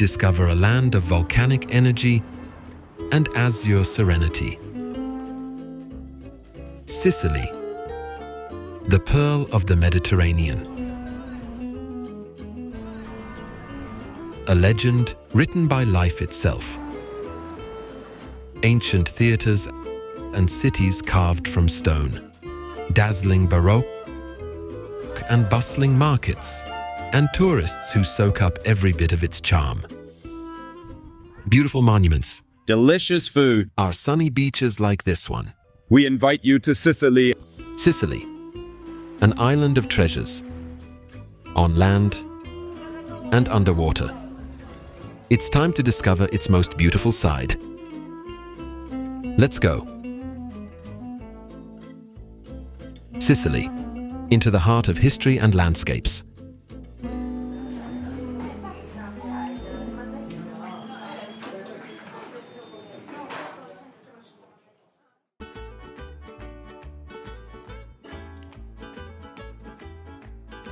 discover a land of volcanic energy and azure serenity. Sicily, the pearl of the Mediterranean. A legend written by life itself. Ancient theatres and cities carved from stone. Dazzling Baroque and bustling markets, and tourists who soak up every bit of its charm. Beautiful monuments. Delicious food. Are sunny beaches like this one. We invite you to Sicily. Sicily, an island of treasures, on land and underwater. It's time to discover its most beautiful side. Let's go. Sicily, into the heart of history and landscapes.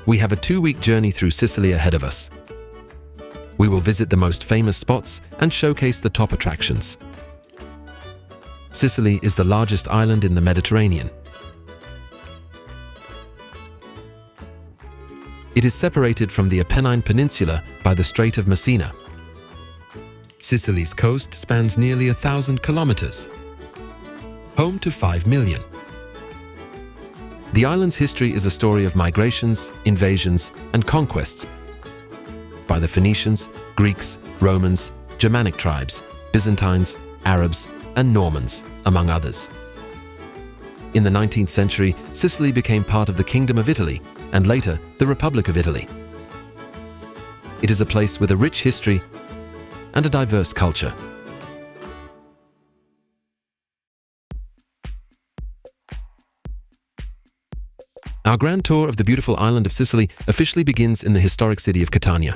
We have a 2-week journey through Sicily ahead of us. We will visit the most famous spots and showcase the top attractions. Sicily is the largest island in the Mediterranean. It is separated from the Apennine Peninsula by the Strait of Messina. Sicily's coast spans nearly 1,000 kilometers, home to 5 million. The island's history is a story of migrations, invasions, and conquests by the Phoenicians, Greeks, Romans, Germanic tribes, Byzantines, Arabs, and Normans, among others. In the 19th century, Sicily became part of the Kingdom of Italy, and later, the Republic of Italy. It is a place with a rich history and a diverse culture. Our grand tour of the beautiful island of Sicily officially begins in the historic city of Catania.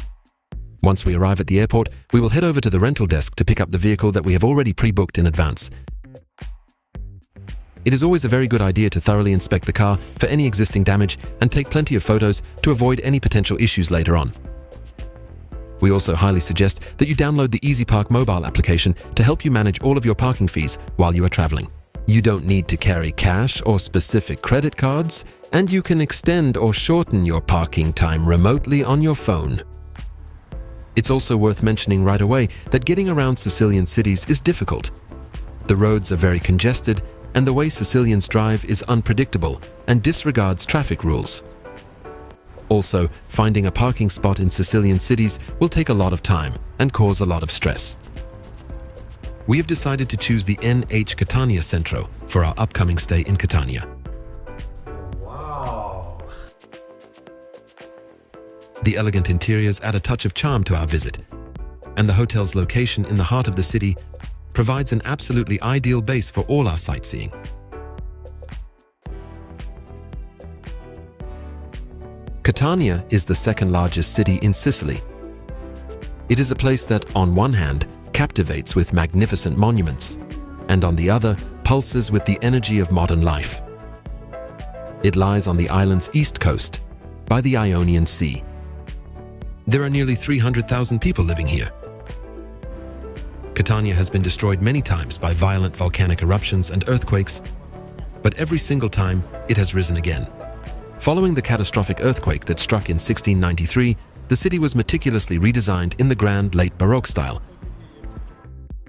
Once we arrive at the airport, we will head over to the rental desk to pick up the vehicle that we have already pre-booked in advance. It is always a very good idea to thoroughly inspect the car for any existing damage and take plenty of photos to avoid any potential issues later on. We also highly suggest that you download the EasyPark mobile application to help you manage all of your parking fees while you are traveling. You don't need to carry cash or specific credit cards, and you can extend or shorten your parking time remotely on your phone. It's also worth mentioning right away that getting around Sicilian cities is difficult. The roads are very congested, and the way Sicilians drive is unpredictable and disregards traffic rules. Also, finding a parking spot in Sicilian cities will take a lot of time and cause a lot of stress. We have decided to choose the NH Catania Centro for our upcoming stay in Catania. Wow! The elegant interiors add a touch of charm to our visit, and the hotel's location in the heart of the city provides an absolutely ideal base for all our sightseeing. Catania is the second largest city in Sicily. It is a place that, on one hand, captivates with magnificent monuments, and on the other, pulses with the energy of modern life. It lies on the island's east coast, by the Ionian Sea. There are nearly 300,000 people living here. Catania has been destroyed many times by violent volcanic eruptions and earthquakes, but every single time it has risen again. Following the catastrophic earthquake that struck in 1693, the city was meticulously redesigned in the grand late Baroque style,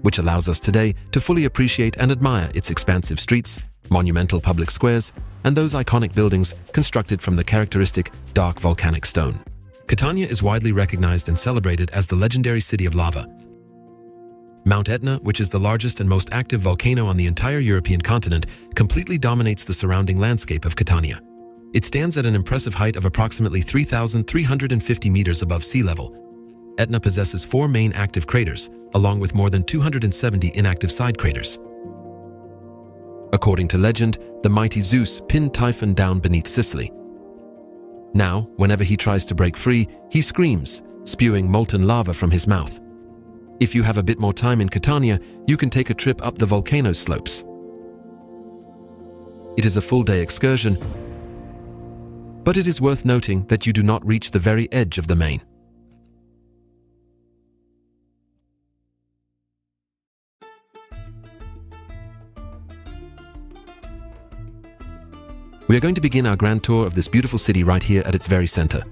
which allows us today to fully appreciate and admire its expansive streets, monumental public squares, and those iconic buildings constructed from the characteristic dark volcanic stone. Catania is widely recognized and celebrated as the legendary city of lava. Mount Etna, which is the largest and most active volcano on the entire European continent, completely dominates the surrounding landscape of Catania. It stands at an impressive height of approximately 3,350 meters above sea level. Etna possesses 4 main active craters, along with more than 270 inactive side craters. According to legend, the mighty Zeus pinned Typhon down beneath Sicily. Now, whenever he tries to break free, he screams, spewing molten lava from his mouth. If you have a bit more time in Catania, you can take a trip up the volcano's slopes. It is a full-day excursion, but it is worth noting that you do not reach the very edge of the main. We are going to begin our grand tour of this beautiful city right here at its very center.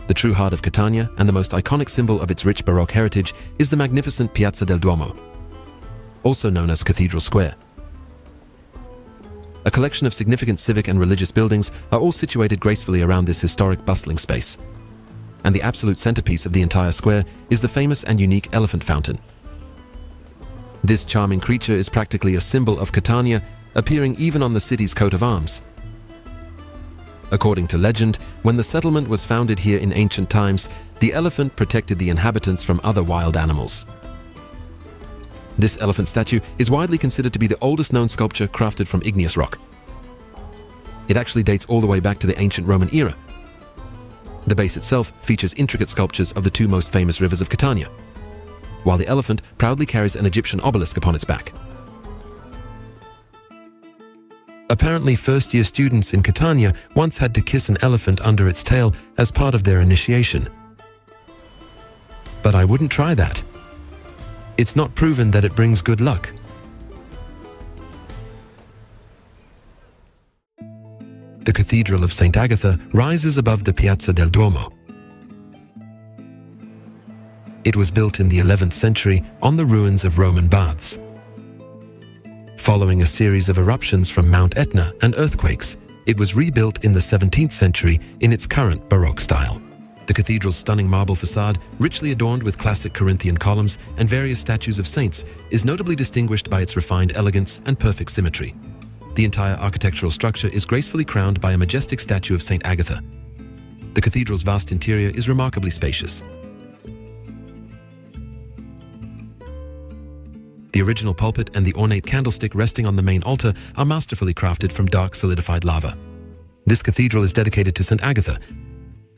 The true heart of Catania and the most iconic symbol of its rich Baroque heritage is the magnificent Piazza del Duomo, also known as Cathedral Square. A collection of significant civic and religious buildings are all situated gracefully around this historic, bustling space. And the absolute centerpiece of the entire square is the famous and unique Elephant Fountain. This charming creature is practically a symbol of Catania, appearing even on the city's coat of arms. According to legend, when the settlement was founded here in ancient times, the elephant protected the inhabitants from other wild animals. This elephant statue is widely considered to be the oldest known sculpture crafted from igneous rock. It actually dates all the way back to the ancient Roman era. The base itself features intricate sculptures of the two most famous rivers of Catania, while the elephant proudly carries an Egyptian obelisk upon its back. Apparently, first-year students in Catania once had to kiss an elephant under its tail as part of their initiation. But I wouldn't try that. It's not proven that it brings good luck. The Cathedral of Saint Agatha rises above the Piazza del Duomo. It was built in the 11th century on the ruins of Roman baths. Following a series of eruptions from Mount Etna and earthquakes, it was rebuilt in the 17th century in its current Baroque style. The cathedral's stunning marble facade, richly adorned with classic Corinthian columns and various statues of saints, is notably distinguished by its refined elegance and perfect symmetry. The entire architectural structure is gracefully crowned by a majestic statue of Saint Agatha. The cathedral's vast interior is remarkably spacious. The original pulpit and the ornate candlestick resting on the main altar are masterfully crafted from dark solidified lava. This cathedral is dedicated to Saint Agatha,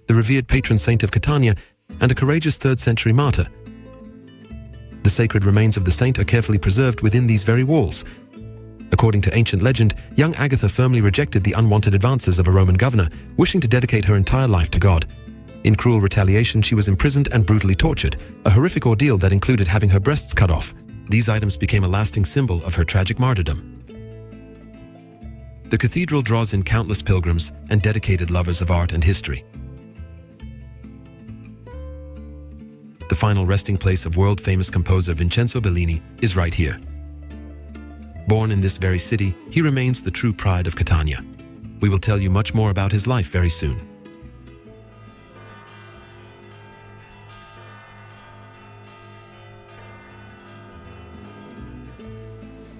the revered patron saint of Catania and a courageous 3rd century martyr. The sacred remains of the saint are carefully preserved within these very walls. According to ancient legend, young Agatha firmly rejected the unwanted advances of a Roman governor, wishing to dedicate her entire life to God. In cruel retaliation, she was imprisoned and brutally tortured, a horrific ordeal that included having her breasts cut off. These items became a lasting symbol of her tragic martyrdom. The cathedral draws in countless pilgrims and dedicated lovers of art and history. The final resting place of world-famous composer Vincenzo Bellini is right here. Born in this very city, he remains the true pride of Catania. We will tell you much more about his life very soon.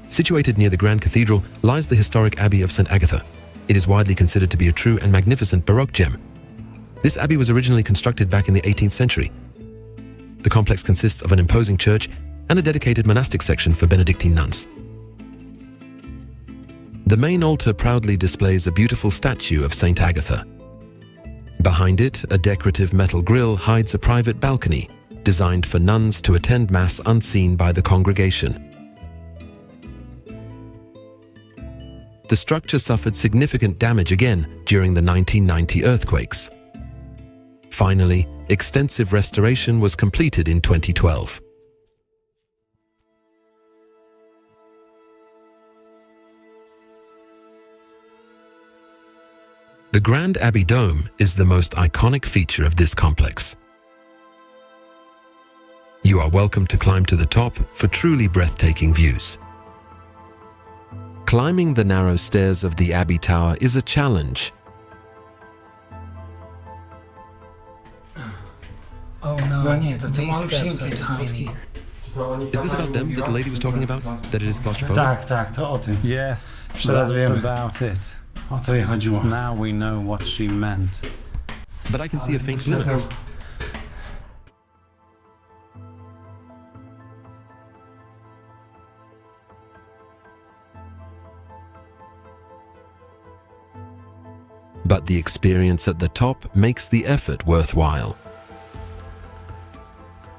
Situated near the Grand Cathedral lies the historic Abbey of St. Agatha. It is widely considered to be a true and magnificent Baroque gem. This abbey was originally constructed back in the 18th century. The complex consists of an imposing church and a dedicated monastic section for Benedictine nuns. The main altar proudly displays a beautiful statue of St. Agatha. Behind it, a decorative metal grille hides a private balcony, designed for nuns to attend Mass unseen by the congregation. The structure suffered significant damage again during the 1990 earthquakes. Finally, extensive restoration was completed in 2012. The Grand Abbey Dome is the most iconic feature of this complex. You are welcome to climb to the top for truly breathtaking views. Climbing the narrow stairs of the Abbey Tower is a challenge. Oh no, these steps are tiny. Is this about them that the lady was talking about? That it is claustrophobic? Tak, to o tym. Yes, Teraz that's wiemy. about it. O co jej chodziło. Now we know what she meant. But I can see a faint glimmer. But the experience at the top makes the effort worthwhile.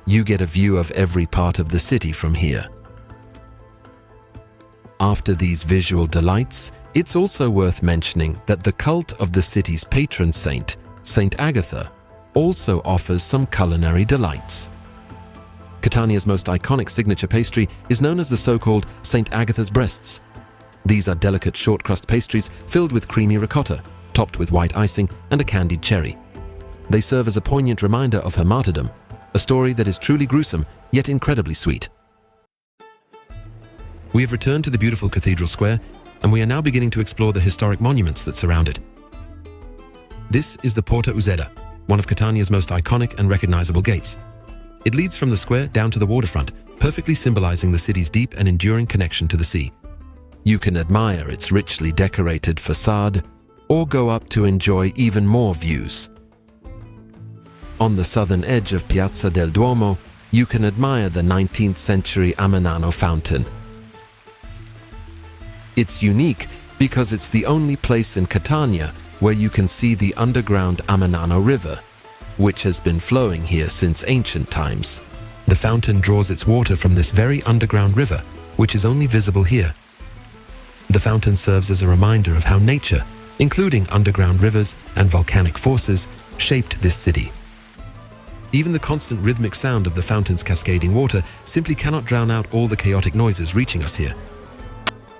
You get a view of every part of the city from here. After these visual delights, it's also worth mentioning that the cult of the city's patron saint, Saint Agatha, also offers some culinary delights. Catania's most iconic signature pastry is known as the so-called Saint Agatha's breasts. These are delicate short crust pastries filled with creamy ricotta, topped with white icing and a candied cherry. They serve as a poignant reminder of her martyrdom, a story that is truly gruesome yet incredibly sweet. We have returned to the beautiful Cathedral Square, and we are now beginning to explore the historic monuments that surround it. This is the Porta Uzeda, one of Catania's most iconic and recognizable gates. It leads from the square down to the waterfront, perfectly symbolizing the city's deep and enduring connection to the sea. You can admire its richly decorated facade, or go up to enjoy even more views. On the southern edge of Piazza del Duomo, you can admire the 19th century Amenano Fountain. It's unique because it's the only place in Catania where you can see the underground Amenano River, which has been flowing here since ancient times. The fountain draws its water from this very underground river, which is only visible here. The fountain serves as a reminder of how nature, including underground rivers and volcanic forces, shaped this city. Even the constant rhythmic sound of the fountain's cascading water simply cannot drown out all the chaotic noises reaching us here.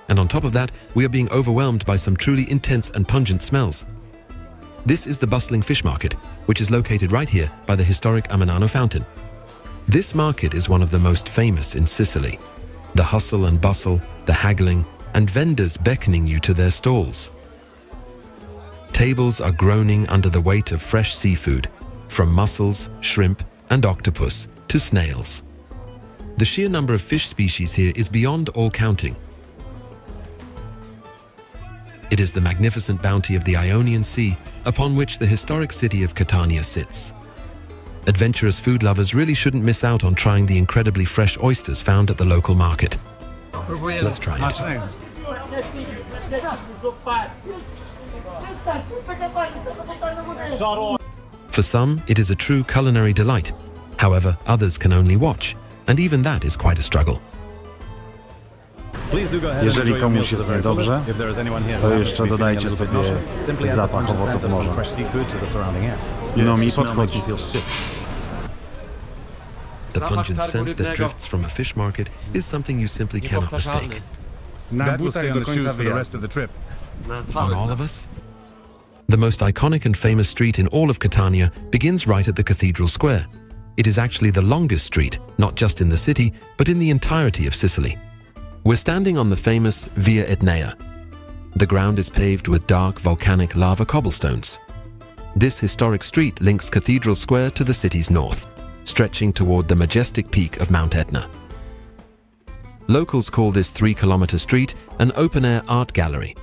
And on top of that, we are being overwhelmed by some truly intense and pungent smells. This is the bustling fish market, which is located right here by the historic Amenano Fountain. This market is one of the most famous in Sicily. The hustle and bustle, the haggling, and vendors beckoning you to their stalls. Tables are groaning under the weight of fresh seafood, from mussels, shrimp, and octopus to snails. The sheer number of fish species here is beyond all counting. It is the magnificent bounty of the Ionian Sea upon which the historic city of Catania sits. Adventurous food lovers really shouldn't miss out on trying the incredibly fresh oysters found at the local market. Let's try it. For some, it is a true culinary delight. However, others can only watch, and even that is quite a struggle. Jeżeli komuś jest niedobrze, to jeszcze dodajcie sobie zapach owoców morza. No mi podchodzi. The pungent scent that drifts from a fish market is something you simply cannot mistake. That will stay on the shoes for the rest of the trip. On all of us? The most iconic and famous street in all of Catania begins right at the Cathedral Square. It is actually the longest street, not just in the city, but in the entirety of Sicily. We're standing on the famous Via Etnea. The ground is paved with dark volcanic lava cobblestones. This historic street links Cathedral Square to the city's north, stretching toward the majestic peak of Mount Etna. Locals call this 3-kilometer street an open-air art gallery.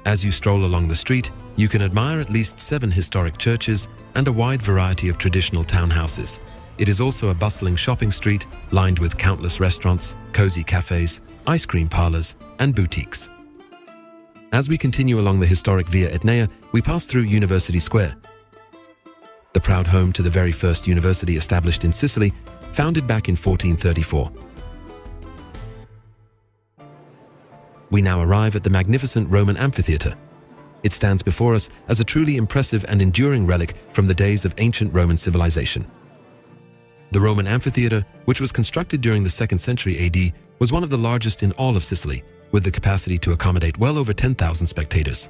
As you stroll along the street, you can admire at least 7 historic churches and a wide variety of traditional townhouses. It is also a bustling shopping street lined with countless restaurants, cozy cafes, ice cream parlors, and boutiques. As we continue along the historic Via Etnea, we pass through University Square, the proud home to the very first university established in Sicily, founded back in 1434. We now arrive at the magnificent Roman Amphitheatre. It stands before us as a truly impressive and enduring relic from the days of ancient Roman civilization. The Roman Amphitheatre, which was constructed during the 2nd century AD, was one of the largest in all of Sicily, with the capacity to accommodate well over 10,000 spectators.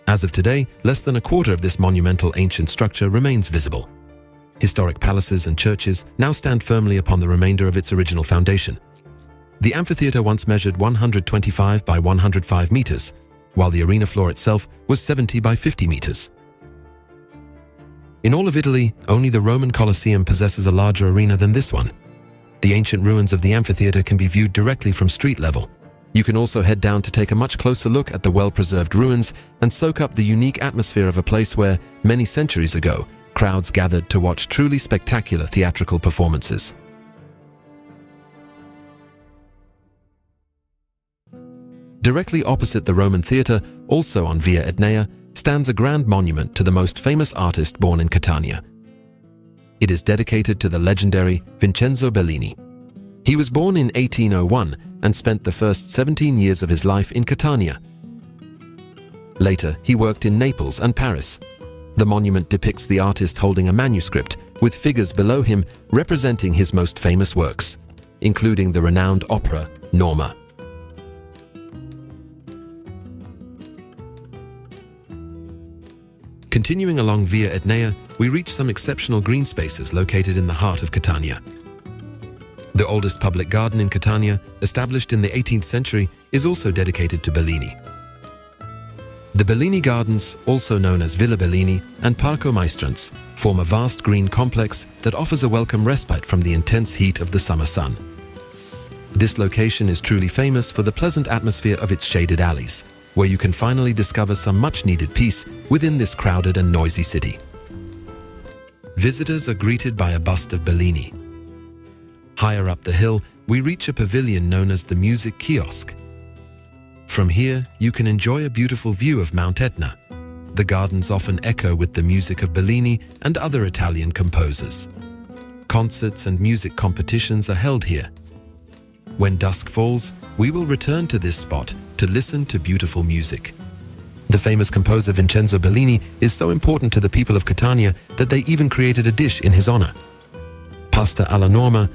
As of today, less than a quarter of this monumental ancient structure remains visible. Historic palaces and churches now stand firmly upon the remainder of its original foundation. The amphitheatre once measured 125 by 105 meters, while the arena floor itself was 70 by 50 meters. In all of Italy, only the Roman Colosseum possesses a larger arena than this one. The ancient ruins of the amphitheatre can be viewed directly from street level. You can also head down to take a much closer look at the well-preserved ruins and soak up the unique atmosphere of a place where, many centuries ago, crowds gathered to watch truly spectacular theatrical performances. Directly opposite the Roman theatre, also on Via Etnea, stands a grand monument to the most famous artist born in Catania. It is dedicated to the legendary Vincenzo Bellini. He was born in 1801 and spent the first 17 years of his life in Catania. Later, he worked in Naples and Paris. The monument depicts the artist holding a manuscript with figures below him representing his most famous works, including the renowned opera Norma. Continuing along Via Etnea, we reach some exceptional green spaces located in the heart of Catania. The oldest public garden in Catania, established in the 18th century, is also dedicated to Bellini. The Bellini Gardens, also known as Villa Bellini and Parco Maestrans, form a vast green complex that offers a welcome respite from the intense heat of the summer sun. This location is truly famous for the pleasant atmosphere of its shaded alleys, where you can finally discover some much-needed peace within this crowded and noisy city. Visitors are greeted by a bust of Bellini. Higher up the hill, we reach a pavilion known as the Music Kiosk. From here, you can enjoy a beautiful view of Mount Etna. The gardens often echo with the music of Bellini and other Italian composers. Concerts and music competitions are held here. When dusk falls, we will return to this spot to listen to beautiful music. The famous composer Vincenzo Bellini is so important to the people of Catania that they even created a dish in his honor. Pasta alla Norma,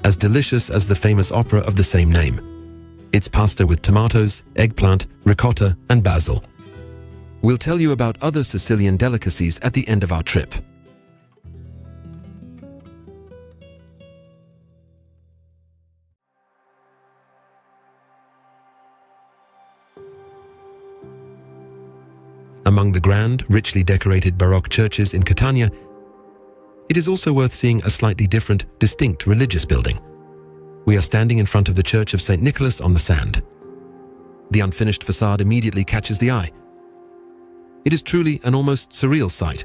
as delicious as the famous opera of the same name. It's pasta with tomatoes, eggplant, ricotta, and basil. We'll tell you about other Sicilian delicacies at the end of our trip. Among the grand, richly decorated Baroque churches in Catania, it is also worth seeing a slightly different, distinct religious building. We are standing in front of the Church of St. Nicholas on the Sand. The unfinished facade immediately catches the eye. It is truly an almost surreal sight.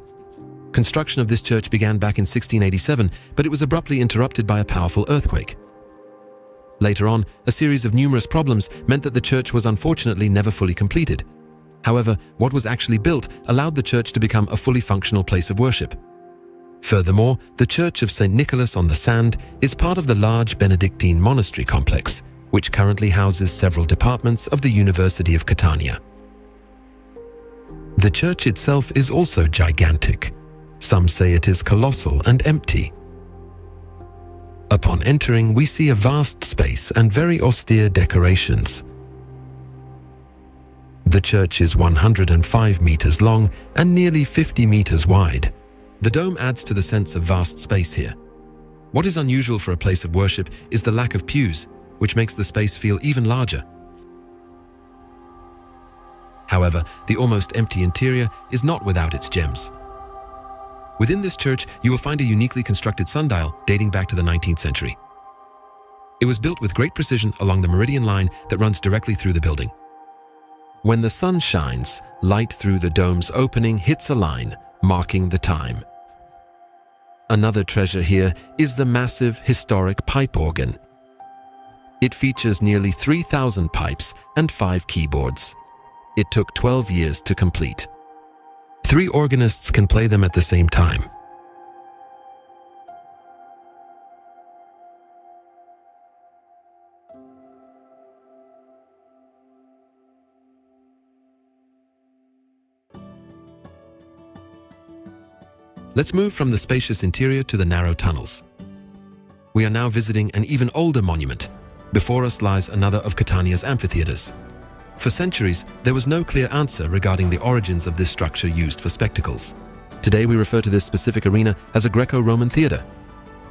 Construction of this church began back in 1687, but it was abruptly interrupted by a powerful earthquake. Later on, a series of numerous problems meant that the church was unfortunately never fully completed. However, what was actually built allowed the church to become a fully functional place of worship. Furthermore, the Church of St. Nicholas on the Sand is part of the large Benedictine monastery complex, which currently houses several departments of the University of Catania. The church itself is also gigantic. Some say it is colossal and empty. Upon entering, we see a vast space and very austere decorations. The church is 105 meters long and nearly 50 meters wide. The dome adds to the sense of vast space here. What is unusual for a place of worship is the lack of pews, which makes the space feel even larger. However, the almost empty interior is not without its gems. Within this church, you will find a uniquely constructed sundial dating back to the 19th century. It was built with great precision along the meridian line that runs directly through the building. When the sun shines, light through the dome's opening hits a line, marking the time. Another treasure here is the massive historic pipe organ. It features nearly 3,000 pipes and 5 keyboards. It took 12 years to complete. 3 organists can play them at the same time. Let's move from the spacious interior to the narrow tunnels. We are now visiting an even older monument. Before us lies another of Catania's amphitheatres. For centuries, there was no clear answer regarding the origins of this structure used for spectacles. Today we refer to this specific arena as a Greco-Roman theatre.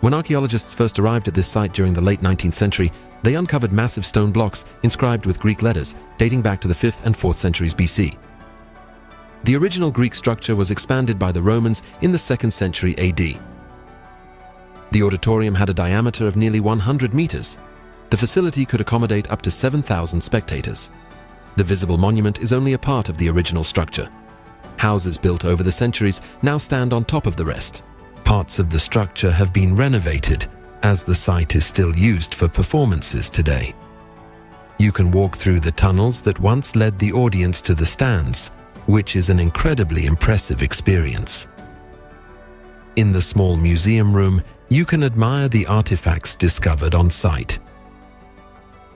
When archaeologists first arrived at this site during the late 19th century, they uncovered massive stone blocks inscribed with Greek letters dating back to the 5th and 4th centuries BC. The original Greek structure was expanded by the Romans in the 2nd century AD. The auditorium had a diameter of nearly 100 meters. The facility could accommodate up to 7,000 spectators. The visible monument is only a part of the original structure. Houses built over the centuries now stand on top of the rest. Parts of the structure have been renovated, as the site is still used for performances today. You can walk through the tunnels that once led the audience to the stands, which is an incredibly impressive experience. In the small museum room, you can admire the artifacts discovered on site.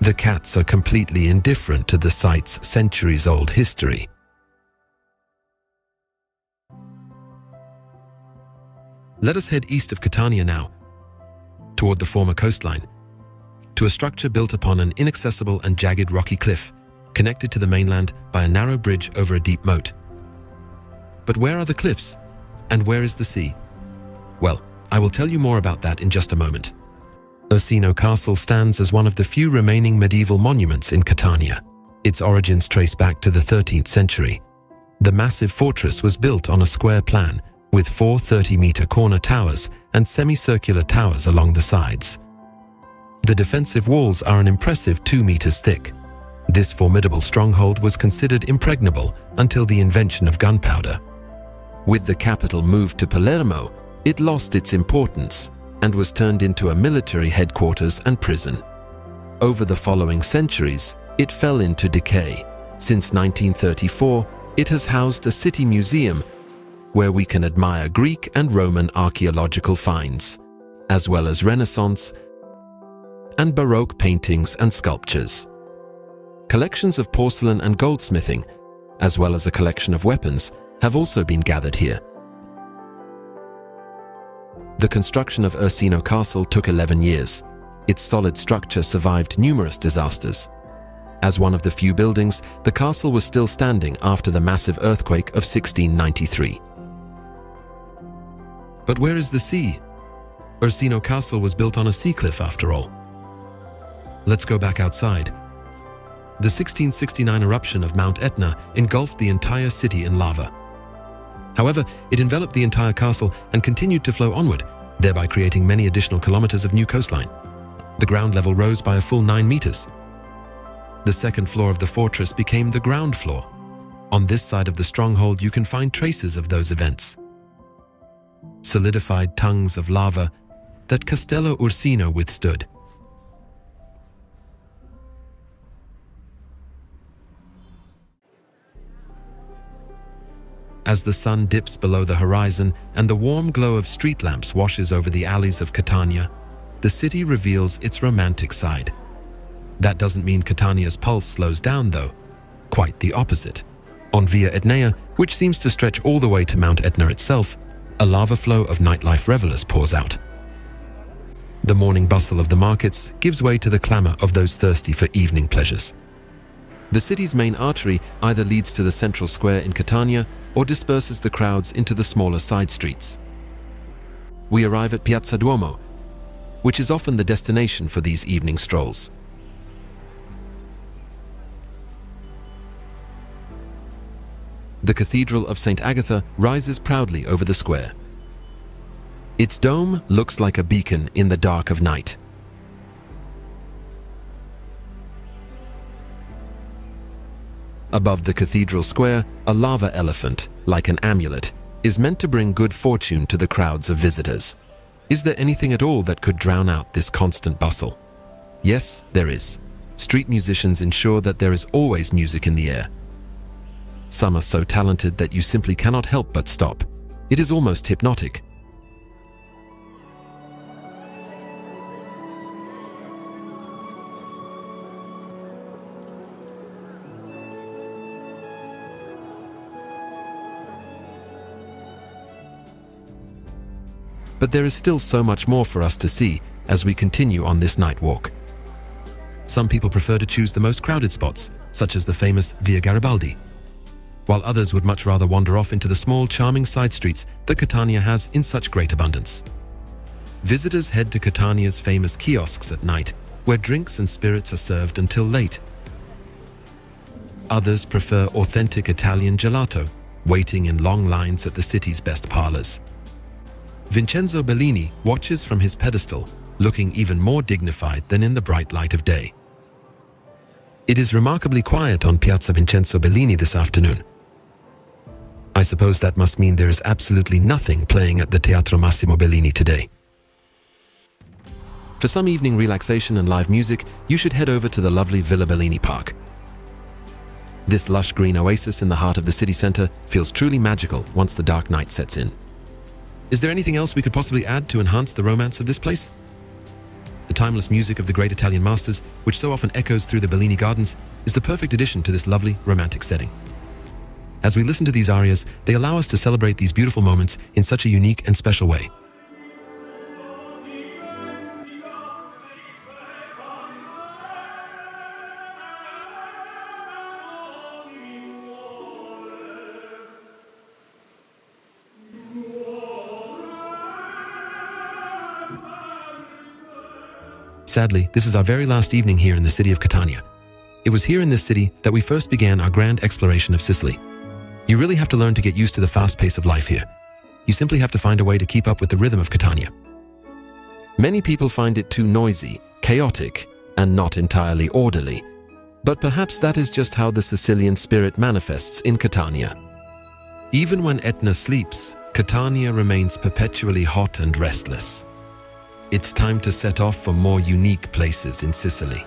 The cats are completely indifferent to the site's centuries-old history. Let us head east of Catania now, toward the former coastline, to a structure built upon an inaccessible and jagged rocky cliff, connected to the mainland by a narrow bridge over a deep moat. But where are the cliffs? And where is the sea? Well, I will tell you more about that in just a moment. Ursino Castle stands as one of the few remaining medieval monuments in Catania. Its origins trace back to the 13th century. The massive fortress was built on a square plan with 4 30-meter corner towers and semicircular towers along the sides. The defensive walls are an impressive 2 meters thick. This formidable stronghold was considered impregnable until the invention of gunpowder. With the capital moved to Palermo, it lost its importance and was turned into a military headquarters and prison. Over the following centuries, it fell into decay. Since 1934, it has housed a city museum where we can admire Greek and Roman archaeological finds, as well as Renaissance and Baroque paintings and sculptures. Collections of porcelain and goldsmithing, as well as a collection of weapons, have also been gathered here. The construction of Ursino Castle took 11 years. Its solid structure survived numerous disasters. As one of the few buildings, the castle was still standing after the massive earthquake of 1693. But where is the sea? Ursino Castle was built on a sea cliff after all. Let's go back outside. The 1669 eruption of Mount Etna engulfed the entire city in lava. However, it enveloped the entire castle and continued to flow onward, thereby creating many additional kilometers of new coastline. The ground level rose by a full 9 meters. The second floor of the fortress became the ground floor. On this side of the stronghold, you can find traces of those events. Solidified tongues of lava that Castello Ursino withstood. As the sun dips below the horizon and the warm glow of street lamps washes over the alleys of Catania, the city reveals its romantic side. That doesn't mean Catania's pulse slows down, though. Quite the opposite. On Via Etnea, which seems to stretch all the way to Mount Etna itself, a lava flow of nightlife revelers pours out. The morning bustle of the markets gives way to the clamor of those thirsty for evening pleasures. The city's main artery either leads to the central square in Catania or disperses the crowds into the smaller side streets. We arrive at Piazza Duomo, which is often the destination for these evening strolls. The Cathedral of Saint Agatha rises proudly over the square. Its dome looks like a beacon in the dark of night. Above the cathedral square, a lava elephant, like an amulet, is meant to bring good fortune to the crowds of visitors. Is there anything at all that could drown out this constant bustle? Yes, there is. Street musicians ensure that there is always music in the air. Some are so talented that you simply cannot help but stop. It is almost hypnotic. But there is still so much more for us to see as we continue on this night walk. Some people prefer to choose the most crowded spots, such as the famous Via Garibaldi, while others would much rather wander off into the small, charming side streets that Catania has in such great abundance. Visitors head to Catania's famous kiosks at night, where drinks and spirits are served until late. Others prefer authentic Italian gelato, waiting in long lines at the city's best parlors. Vincenzo Bellini watches from his pedestal, looking even more dignified than in the bright light of day. It is remarkably quiet on Piazza Vincenzo Bellini this afternoon. I suppose that must mean there is absolutely nothing playing at the Teatro Massimo Bellini today. For some evening relaxation and live music, you should head over to the lovely Villa Bellini Park. This lush green oasis in the heart of the city center feels truly magical once the dark night sets in. Is there anything else we could possibly add to enhance the romance of this place? The timeless music of the great Italian masters, which so often echoes through the Bellini Gardens, is the perfect addition to this lovely, romantic setting. As we listen to these arias, they allow us to celebrate these beautiful moments in such a unique and special way. Sadly, this is our very last evening here in the city of Catania. It was here in this city that we first began our grand exploration of Sicily. You really have to learn to get used to the fast pace of life here. You simply have to find a way to keep up with the rhythm of Catania. Many people find it too noisy, chaotic, and not entirely orderly. But perhaps that is just how the Sicilian spirit manifests in Catania. Even when Etna sleeps, Catania remains perpetually hot and restless. It's time to set off for more unique places in Sicily.